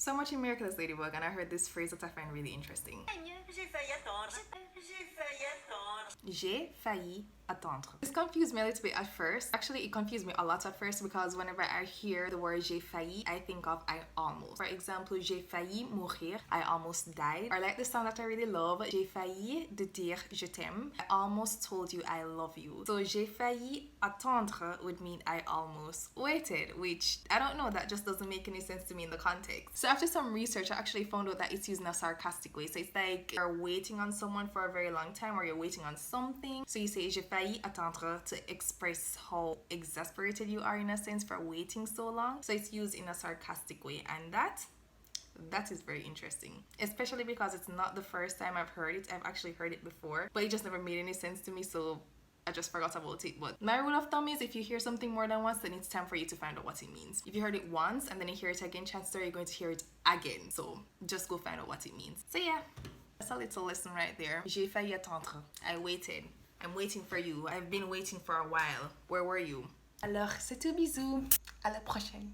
so much in Miraculous Ladybug, and I heard this phrase that I find really interesting. J'ai failli attendre. This confused me a little bit at first. Actually, it confused me a lot at first because whenever I hear the word j'ai failli, I think of I almost. For example, j'ai failli mourir, I almost died. Or like the song that I really love, j'ai failli de dire je t'aime, I almost told you I love you. So j'ai failli attendre would mean I almost waited, which I don't know, that just doesn't make any sense to me in the context. So after some research, I actually found out that it's used in a sarcastic way. So it's like you're waiting on someone for a very long time, or you're waiting on something. So you say j'ai failli attendre to express how exasperated you are, in a sense, for waiting so long. So it's used in a sarcastic way, and that is very interesting, especially because it's not the first time I've heard it. I've actually heard it before, but it just never made any sense to me, so I just forgot about it. But my rule of thumb is if you hear something more than once, then it's time for you to find out what it means. If you heard it once and then you hear it again, chances are you're going to hear it again. So just go find out what it means. So yeah, that's a little lesson right there. J'ai failli attendre. I waited. I'm waiting for you. I've been waiting for a while. Where were you? Alors, c'est tout, bisous. À la prochaine.